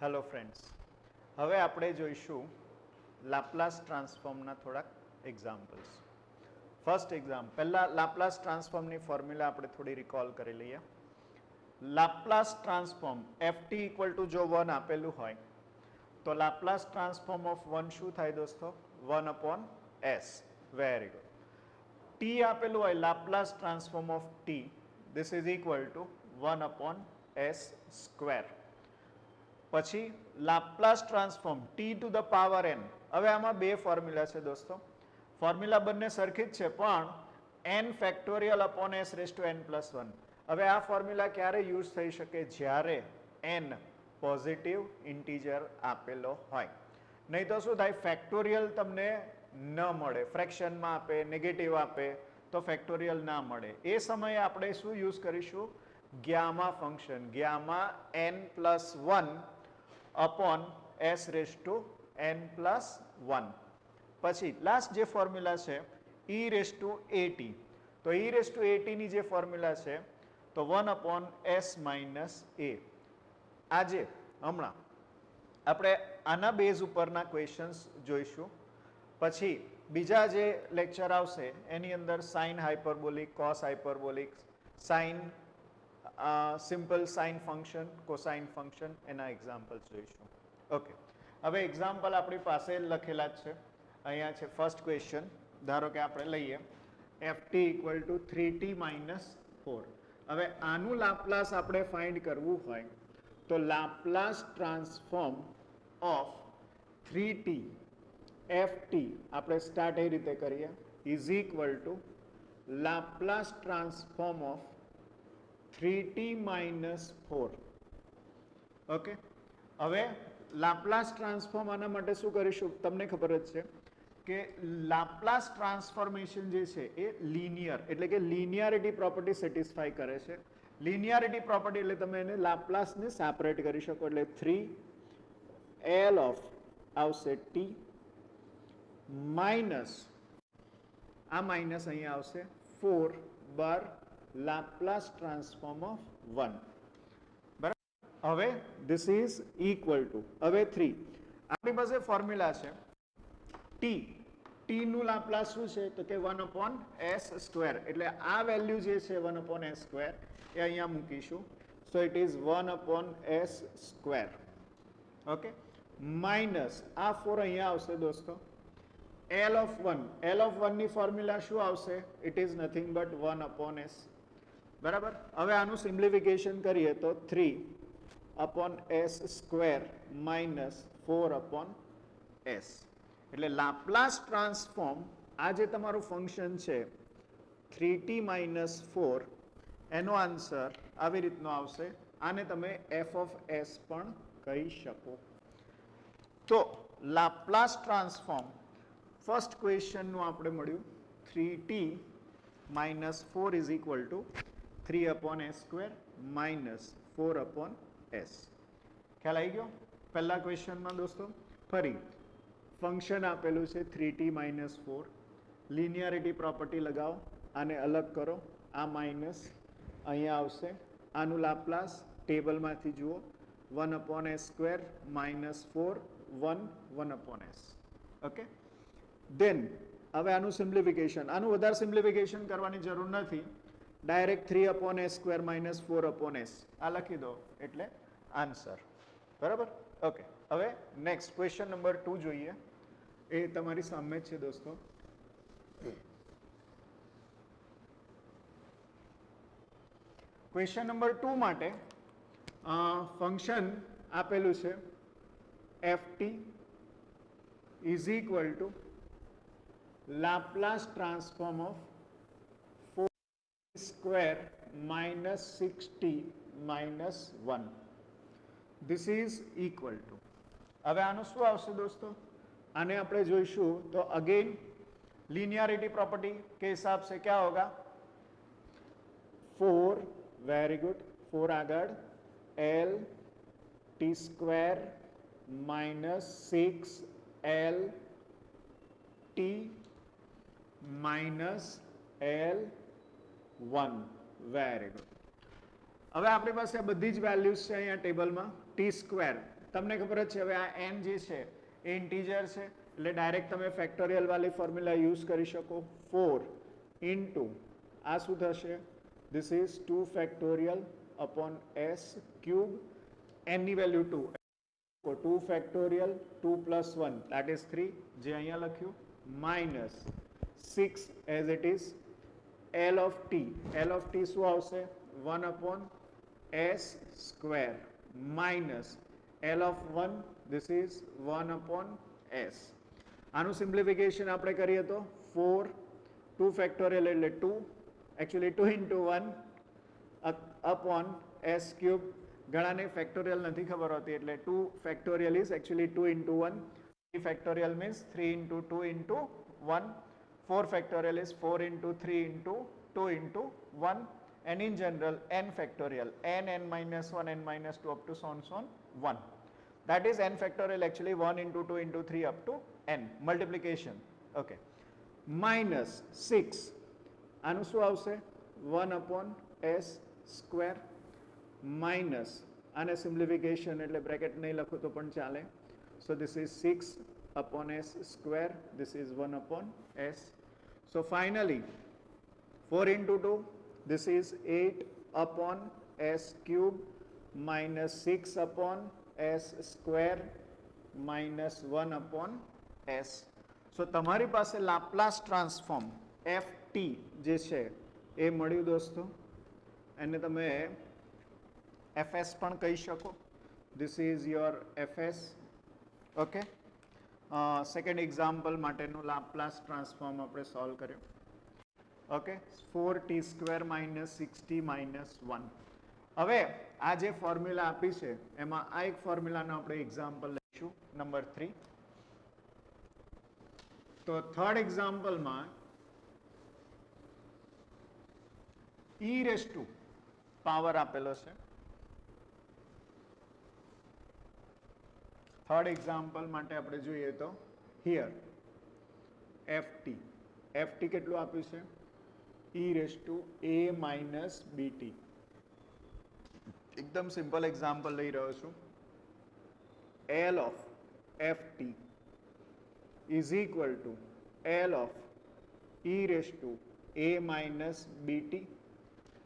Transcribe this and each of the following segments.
Hello friends, હવે આપણે જોઈશું લાપ્લાસ ટ્રાન્સફોર્મના થોડાક એક્ઝામ્પલ્સ. ફર્સ્ટ એક્ઝામ્પલ પહેલાં લાપ્લાસ ટ્રાન્સફોર્મની ફોર્મ્યુલા આપણે થોડી રિકોલ કરી લઈએ. Laplace transform ft equal to જો 1 આપેલું હોય તો લાપ્લાસ ટ્રાન્સફોર્મ ઓફ 1 શું થાય દોસ્તો? 1 upon s. Very good. t આપેલું હોય Laplace transform of t, this is equal to 1 upon s square. પછી Laplace transform t to the power n. હવે આમાં બે ફોર્મ્યુલા છે દોસ્તો. ફોર્મ્યુલા બંને સરખી જ છે, પણ n factorial upon s raise to n plus 1. હવે આ ફોર્મ્યુલા ક્યારે યુઝ થઈ શકે? જ્યારે n પોઝિટિવ ઇન્ટીજર આપેલો હોય. નહીં તો શું થાય? ફેક્ટોરિયલ તમને ન મળે. ફ્રેક્શનમાં આપે, નેગેટિવ આપે તો ફેક્ટોરિયલ ના મળે. એ સમયે આપણે શું યુઝ કરીશું? Gamma function. Gamma n plus 1 upon s raise to n plus 1. પછી લાસ્ટ જે ફોર્મ્યુલા છે e રેઝ ટુ at. તો e રેઝ ટુ at ની જે ફોર્મ્યુલા છે તો 1 અપોન s માઇનસ a. આજે હમણાં આપણે આના બેઝ ઉપરના ક્વેશ્ચન્સ જોઈશું. પછી બીજા જે લેક્ચર આવશે એની અંદર sine hyperbolic, cos hyperbolic, sine simple sine function, cosine function, એના એક્ઝામ્પલ્સ જોઈશું. ઓકે, હવે એક્ઝામ્પલ આપણી પાસે લખેલા જ છે. અહીંયા છે ફર્સ્ટ ક્વેશ્ચન. ધારો કે આપણે લઈએ ft equal to 3t minus 4. હવે આનું લાપ્લાસ આપણે ફાઇન્ડ કરવું હોય તો Laplace transform of 3t ft આપણે સ્ટાર્ટ એ રીતે કરીએ, is equal two Laplace transform of 3t minus 4. Okay, હવે લાપ્લાસ ટ્રાન્સફોર્મ આના માટે શું કરીશું? તમને ખબર જ છે કે લાપ્લાસ ટ્રાન્સફોર્મેશન જે છે એ લિનિયર, એટલે કે લિનિયારિટી પ્રોપર્ટી સેટિસ્ફાય કરે છે. લિનિયારિટી પ્રોપર્ટી એટલે તમે એને લાપ્લાસને સેપરેટ કરી શકો. એટલે 3l ઓફ આવશે t માઇનસ, આ માઇનસ અહીંયા આવશે 4 બાર લાપ્લાસ ટ્રાન્સફોર્મ ઓફ 1. બરાબર. હવે ધીસ ઇઝ ઇક્વલ ટુ, હવે 3 આપણી પાસે ફોર્મ્યુલા છે t નું લાપ્લાસ શું છે તો કે 1 અપોન s સ્ક્વેર. એટલે આ વેલ્યુ જે છે 1 અપોન s સ્ક્વેર એ અહીંયા મૂકીશું. So it is 1 upon s square. Okay, minus આ 4 અહીંયા આવશે દોસ્તો. l ઓફ 1 ની ફોર્મ્યુલા શું આવશે? It is nothing but 1 upon s. બરાબર. હવે આનું સિમ્પ્લિફિકેશન કરીએ તો 3 upon s square minus 4 upon s. એટલે લાપ્લાસ ટ્રાન્સફોર્મ આ જે તમારું ફંક્શન છે 3t માઇનસ 4, એનો આન્સર આવી રીતનો આવશે. આને તમે f ઓફ s પણ કહી શકો. તો લાપ્લાસ ટ્રાન્સફોર્મ ફર્સ્ટ ક્વેશ્ચનનું આપણે મળ્યું 3t minus 4 is equal two 3 upon s square minus 4 upon s. ખ્યાલ આવી ગયો પહેલા ક્વેશ્ચનમાં દોસ્તો? ફરી ફંક્શન આપેલું છે 3t માઇનસ 4. લિનિયારિટી પ્રોપર્ટી લગાવો, આને અલગ કરો, આ માઇનસ અહીંયા આવશે. આનું લાપ્લાસ ટેબલમાંથી જુઓ, 1 upon s square minus 4 1 upon s. Okay, then હવે આનું સિમ્પ્લિફિકેશન. આનું વધારે સિમ્પ્લિફિકેશન કરવાની જરૂર નથી. Direct 3 upon s square minus 4 upon s આ લખી દો એટલે આન્સર. બરાબર. ઓકે, હવે નેક્સ્ટ ક્વેશ્ચન નંબર 2 જોઈએ. એ તમારી સામે જ છે દોસ્તો. ક્વેશ્ચન નંબર 2 માટે ફંક્શન આપેલું છે ft is equal two Laplace transform of 4 square minus 6t minus 1. This is equal two, હવે આનું શું આવશે દોસ્તો? આને આપણે જોઈશું તો અગेन लीनियरिटी प्रॉपर्टी के हिसाब से क्या होगा? 4, very good, 4 आगड़ l t square minus 6 l t minus l 1. Very good. હવે આપણી પાસે બધી જ વેલ્યુઝ છે અહીંયા ટેબલમાં. t સ્ક્વેર તમને ખબર જ છે હવે આ n જે છે એ ઇન્ટીજર છે એટલે ડાયરેક્ટ તમે ફેક્ટોરિયલ વાળી ફોર્મ્યુલા યુઝ કરી શકો 4 ઇન્ટુ આ શું થશે this is 2 factorial upon s cube n ની value 2 2 factorial 2 plus 1 that is 3 જે અહીંયા લખ્યું minus 6 as it is L of t શું આવશે 1 upon s square minus L of 1 this is 1 upon s આનું સિમ્પ્લિફિકેશન આપણે કરીએ તો 4 2 factorial એટલે 2 actually 2 into 1 upon s cube ઘણાને ફેક્ટોરિયલ નથી ખબર હોતી એટલે 2 factorial is actually 2 into 1 3 factorial means 3 into 2 into 1 4 factorial is 4 into 3 into 2 into 1 and in general n factorial n minus 1 n minus 2 up to so on 1 that is n factorial actually 1 into 2 into 3 up to n multiplication okay minus 6 આનું શું આવશે 1 upon s square minus આને simplification એટલે bracket નહીં લખો તો પણ ચાલે so this is 6 upon s square this is 1 upon s so finally 4 into 2 this is 8 upon s cube minus 6 upon s square minus 1 upon s so તમારી પાસે Laplace transform ft જે છે એ મળ્યું દોસ્તો એને તમે fs પણ કહી શકો this is your fs okay second example માટેનું લાપ્લાસ ટ્રાન્સફોર્મ આપણે સોલ્વ કર્યું okay 4t square minus 6t minus 1 હવે આ જે ફોર્મ્યુલા આપી છે એમાં આ એક ફોર્મ્યુલાનો આપણે એક્ઝામ્પલ લઈશું નંબર 3 તો થર્ડ એક્ઝામ્પલમાં e રેઝ ટુ પાવર આપેલો છે થર્ડ એક્ઝામ્પલ માટે આપણે જોઈએ તો હિયર ft કેટલું આપ્યું છે e raise to a minus bt એકદમ સિમ્પલ એક્ઝામ્પલ લઈ રહ્યો છું L of ft is equal to L of e raised to a minus bt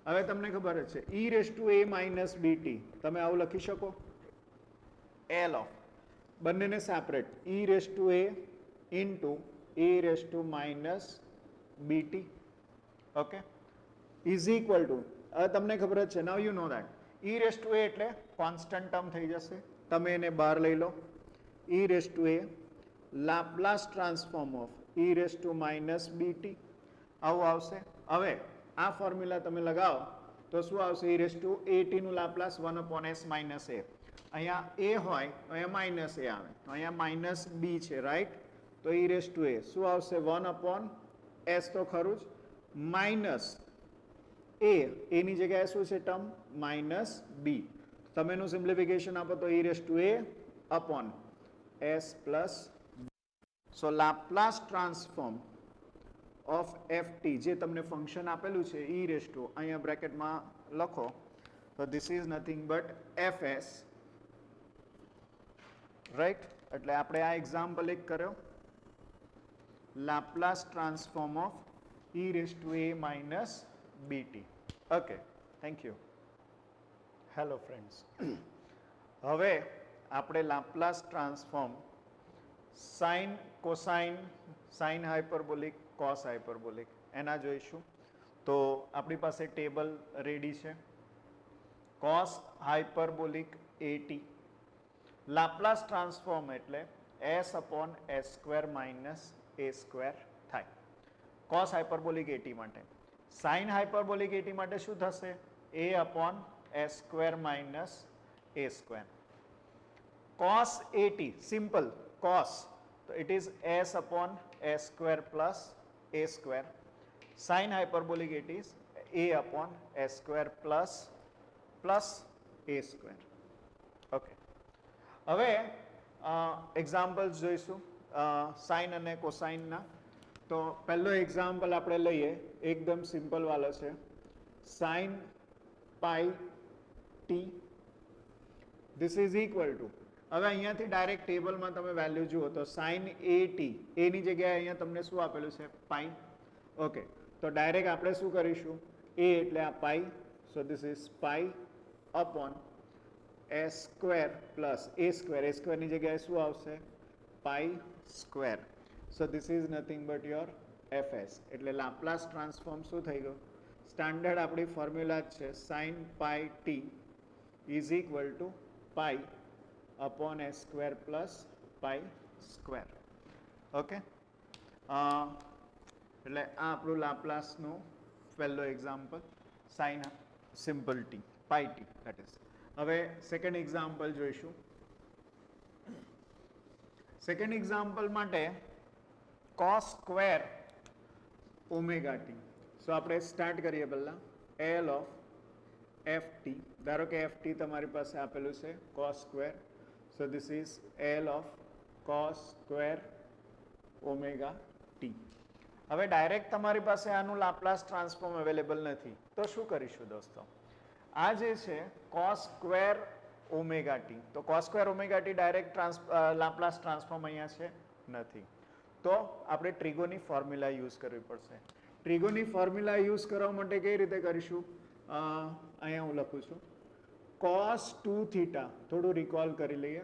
હવે તમને ખબર જ છે e raised to a minus bt તમે આવું લખી શકો L of બંનેને separate e raised to a into a raised to minus bt okay is equal to હવે તમને ખબર જ છે now you know that e raised to a એટલે કોન્સ્ટન્ટ ટર્મ થઈ જશે તમે એને બહાર લઈ લો e raised to a Laplace transform of e raised to minus bt આવું આવશે હવે આ ફોર્મ્યુલા તમે લગાવો તો શું આવશે e raised to at નું Laplace 1 upon s minus a અહીંયા a હોય તો અહીંયા માઇનસ a આવે તો અહીંયા માઇનસ b છે રાઈટ તો e raised to a શું આવશે 1 upon s તો ખરું જ માઇનસ a એની જગ્યાએ શું છે ટર્મ માઇનસ b તમે એનું સિમ્પ્લિફિકેશન આપો તો e raised to a upon s plus so Laplace transform of ft જે તમને ફંક્શન આપેલું છે e raised to અહીંયા બ્રેકેટમાં લખો તો this is nothing but fs right એટલે આપણે આ એક્ઝામ્પલ એક કર્યો Laplace transform of e raised to a minus bt okay thank you hello friends હવે આપણે Laplace transform sine cosine sine hyperbolic cos hyperbolic એના જોઈશું તો આપણી પાસે ટેબલ રેડી છે cos hyperbolic at Laplace transform એટલે s upon s square minus a square થાય કોસ હાઇપરબોલિક at માટે સાઇન હાઇપરબોલિક at માટે શું થશે a upon s square minus a square cos at simple cos so it is s upon s square plus a square sin hyperbolic it is a upon s square plus a square okay હવે examples જોઈશું sign અને cosine ના તો પહેલો example આપણે લઈએ એકદમ simple વાળો છે sin pi t this is equal to હવે અહીંયાથી ડાયરેક્ટ ટેબલમાં તમે વેલ્યુ જુઓ તો sin AT એની જગ્યાએ અહીંયા તમને શું આપેલું છે પાઈ. ઓકે, તો ડાયરેક્ટ આપણે શું કરીશું, a એટલે આ pi, so this is pi upon s square plus a સ્ક્વેરની જગ્યાએ શું આવશે pi square. So this is nothing but your fs. એટલે લાપ્લાસ ટ્રાન્સફોર્મ શું થઈ ગયું, સ્ટાન્ડર્ડ આપણી ફોર્મ્યુલા જ છે sin pi t is equal to pi upon s square plus pi square. Okay, એટલે આ આપણું લાપ્લાસનું પહેલો example sin simple t pi t that is. હવે સેકન્ડ એક્ઝામ્પલ જોઈશું. સેકન્ડ એક્ઝામ્પલ માટે cos square omega t. So આપણે start કરીએ પહેલા L ઓફ ft. ધારો કે ft તમારી પાસે આપેલું છે cos square, so this is L of cos square omega t. હવે ડાયરેક્ટ તમારી પાસે આનું લાપ્લાસ ટ્રાન્સફોર્મ અવેલેબલ નથી, તો શું કરીશું દોસ્તો, આ જે છે cos સ્ક્વેર ઓમેગા t, તો cos square omega t direct Laplace transform અહીંયા છે નથી, તો આપણે ટ્રિગોની ફોર્મ્યુલા યુઝ કરવી પડશે. ટ્રિગોની ફોર્મ્યુલા યુઝ કરવા માટે કઈ રીતે કરીશું, અહીંયા હું લખું છું cos 2 થીટા. થોડું રિકોલ કરી લઈએ.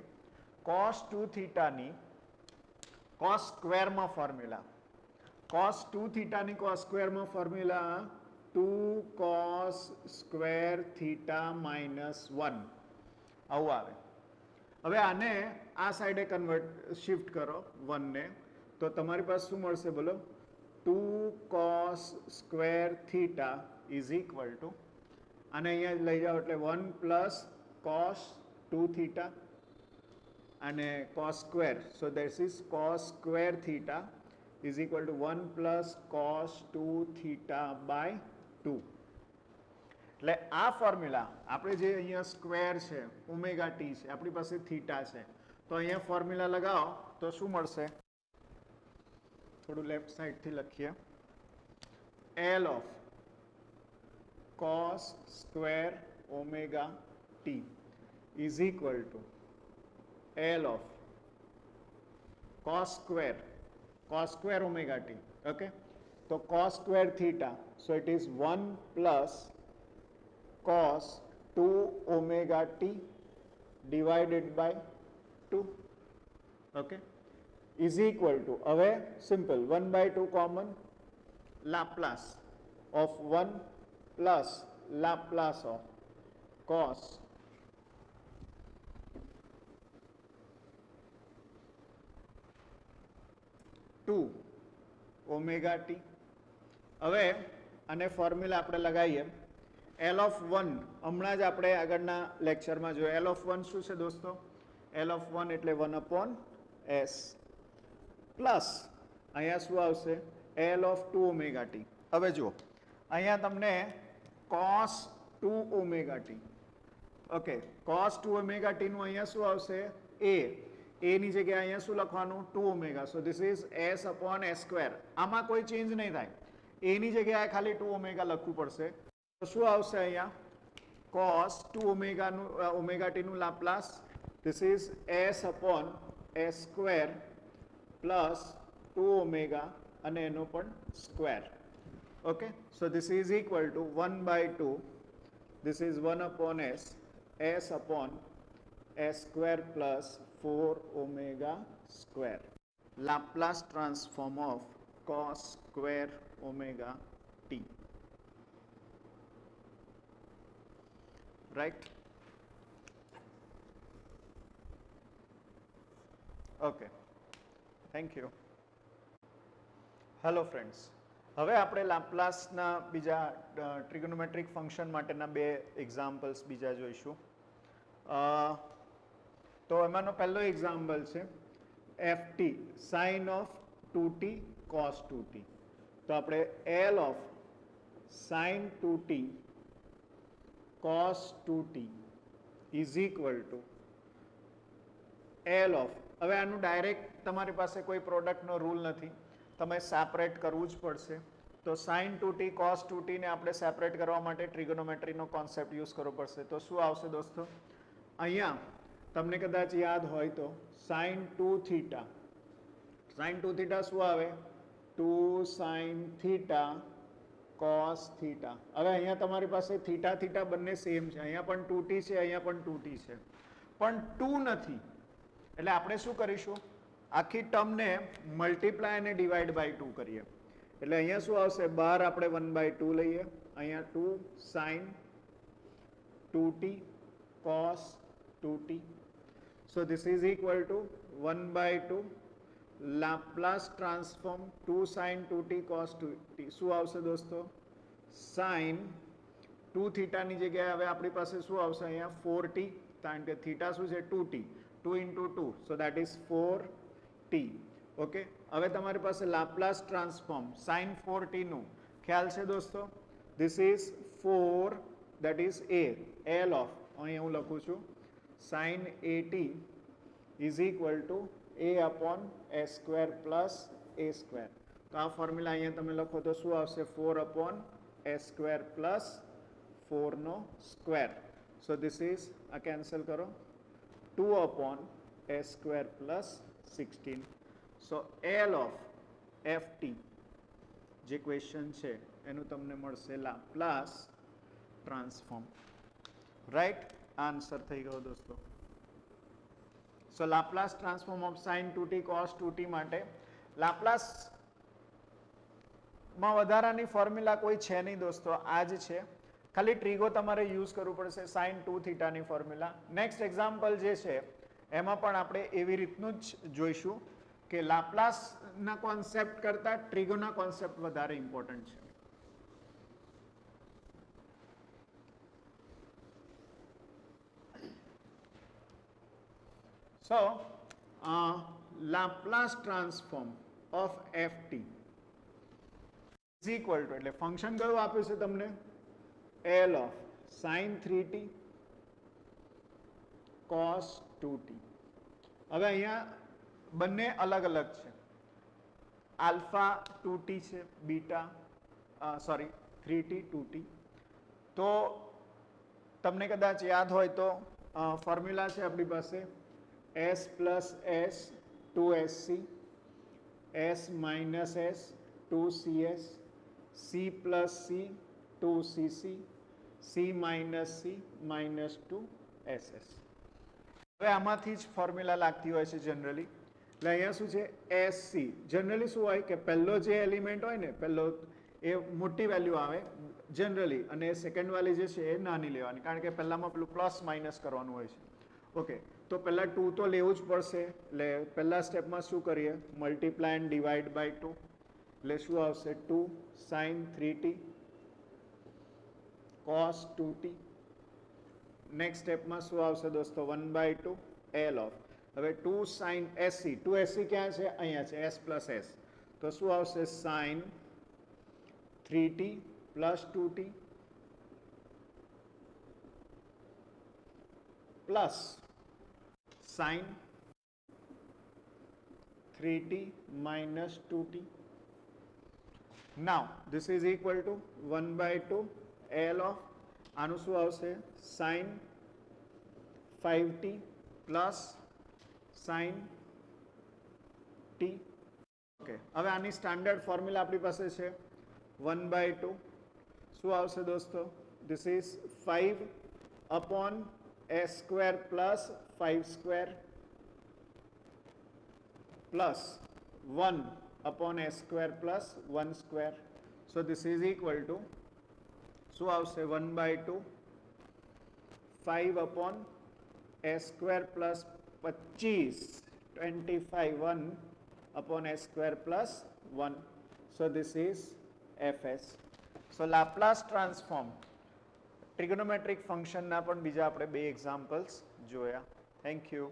cos 2 થીટાની cos સ્ક્વેરમાં ફોર્મ્યુલા, cos 2 થીટાની cos સ્ક્વેરમાં formula 2 cos square theta minus 1 આવું આવે. હવે આને આ સાઈડે શિફ્ટ કરો 1 ને, તો તમારી પાસે શું મળશે બોલો, 2 cos square theta is equal to, આને અહીંયા લઈ જાઓ એટલે 1 પ્લસ cos 2 થીટા અને cos square, so that is cos square theta is equal to 1 plus cos 2 theta by 2. એટલે આ ફોર્મ્યુલા આપણે જે અહીંયા સ્ક્વેર છે ઓમેગા ટી છે, આપણી પાસે થીટા છે, તો અહીંયા ફોર્મ્યુલા લગાવો તો શું મળશે, થોડું લેફ્ટ સાઈડથી લખીએ, L of cos square omega T is equal two L of cos square omega T. Okay, તો cos square theta, so it is 1 plus cos 2 omega t divided by 2. Okay, is equal to, હવે simple 1 by 2 common, Laplace of 1 plus Laplace of cos 2 omega t. હવે આને formula આપણે લગાવીએ, L of 1 હમણાં જ આપણે આગળના લેક્ચરમાં જોયું. L of 1 શું છે દોસ્તો, L of 1 એટલે 1 upon s પ્લસ અહીંયા શું આવશે L of 2 omega t. હવે જુઓ અહીંયા તમને cos 2 omega t, okay, cos 2 omega t નું અહીંયા શું આવશે a ની જગ્યાએ અહીંયા શું લખવાનું 2 omega, so this is s upon s square. આમાં કોઈ ચેન્જ નહીં થાય, a ની જગ્યાએ ખાલી 2 omega લખવું પડશે. તો શું આવશે અહીંયા cos 2 omega t નું Laplace, this is s upon s square plus 2 omega અને એનો પણ square. Okay, so this is equal to 1 by 2, this is 1 upon s upon s square plus 4 omega square. Laplace transform of cos square omega t. Right? Okay. Thank you. Hello friends. હવે આપણે લાપ્લાસના બીજા trigonometric function માટેના બે examples બીજા જોઈશું. તો એમાંનો પહેલો example છે ft sin of 2t cos 2t. તો આપણે L of sin 2t cos 2t is equal to L of, હવે આનું ડાયરેક્ટ તમારી પાસે કોઈ પ્રોડક્ટનો રૂલ નથી, તમે સેપરેટ કરવું જ પડશે. તો sin 2t cos 2t ને આપણે સેપરેટ કરવા માટે ટ્રિગોનોમેટ્રીનો કોન્સેપ્ટ યુઝ કરવો પડશે. તો શું આવશે દોસ્તો, અહીંયા તમને કદાચ યાદ હોય તો sin 2 થીટા, sin 2 થીટા શું આવે? 2 sin થીટા cos થીટા. હવે અહીંયા તમારી પાસે થીટા થીટા બંને સેમ છે, અહીંયા પણ 2t છે, અહીંયા પણ 2t છે, પણ 2 નથી. એટલે આપણે શું કરીશું? આખી ટર્મને મલ્ટીપ્લાય અને ડિવાઈડ બાય 2 કરીએ. એટલે અહીંયા શું આવશે? બહાર આપણે 1/2 લઈએ, અહીંયા 2 sin 2t cos 2t. So this is equal to 1/2 Laplace transform 2 sin 2t cos 2t. શું આવશે દોસ્તો? sin 2 થીટાની જગ્યાએ હવે આપણી પાસે શું આવશે? અહીંયા 4t, કારણ કે થીટા શું છે? 2t, 2 into 2, so that is 4t. Okay, હવે તમારી પાસે લાપ્લાસ ટ્રાન્સફોર્મ sin 4t નું ખ્યાલ છે દોસ્તો? This is 4, that is a, L of, અહીંયા હું લખું છું sin at is equal to a upon a square plus a square. તો આ ફોર્મ્યુલા અહીંયા તમે લખો તો શું આવશે? 4 upon a square plus 4 નો સ્ક્વેર. So this is, આ કેન્સલ કરો, 2 upon a square plus 16. So L of ft જે ક્વેશ્ચન છે એનું તમને મળશે લાપ્લાસ ટ્રાન્સફોર્મ. રાઈટ, આન્સર થઈ ગયો દોસ્તો. So Laplace transform of sin 2t cos 2t માટે લાપ્લાસ માં વધારાની ફોર્મ્યુલા કોઈ છે નહીં દોસ્તો, આ જ છે. ખાલી ટ્રીગો તમારે યુઝ કરવું પડશે sin 2 થીટાની ફોર્મ્યુલા. નેક્સ્ટ એક્ઝામ્પલ જે છે એમાં પણ આપણે એવી રીતનું જ જોઈશું કે લાપ્લાસના કોન્સેપ્ટ કરતાં ટ્રીગોના કોન્સેપ્ટ વધારે ઇમ્પોર્ટન્ટ છે. So, Laplace transform of ft is equal to, એટલે ફંક્શન કયું આપ્યું છે તમને? L of sin 3t cos 2t. હવે અહીંયા બંને અલગ અલગ છે. આલ્ફા 2t છે, બીટા 3t 2t. તો તમને કદાચ યાદ હોય તો ફોર્મ્યુલા છે આપણી પાસે s plus s 2sc, s minus s 2cs, c plus c 2cc, c minus c minus 2ss. હવે આમાંથી જ ફોર્મ્યુલા લાગતી હોય છે જનરલી. એટલે અહીંયા શું છે? sc. જનરલી શું હોય કે પહેલો જે એલિમેન્ટ હોય ને, પહેલો એ મોટી વેલ્યુ આવે જનરલી, અને સેકન્ડ વાળી જે છે એ નાની લેવાની, કારણ કે પહેલામાં પેલું પ્લસ માઇનસ કરવાનું હોય છે. ઓકે, તો પહેલાં 2 તો લેવું જ પડશે. એટલે પહેલા સ્ટેપમાં શું કરીએ? Multiply and divide by 2. એટલે શું આવશે? 2 sin 3t cos 2t. Next સ્ટેપમાં શું આવશે દોસ્તો? 1/2 L of. હવે 2 sin sc, 2sc ક્યાં છે? અહીંયા છે, s plus s. તો શું આવશે? sin 3t plus 2t plus sin 3t minus 2t. Now this is equal to 1/2 L of, આનું શું આવશે? sin 5t plus sin t. Okay, હવે આની સ્ટાન્ડર્ડ ફોર્મ્યુલા આપણી પાસે છે 1/2 શું આવશે દોસ્તો? This is 5 upon a square plus 5 square plus 1 upon a square plus 1 square. So this is equal to શું આવશે? 1/2 5 upon a square plus 25 1 upon a square plus 1. So this is fs. So Laplace transform trigonometric ફંક્શનના પણ બીજા આપણે 2 examples જોયા. Thank you.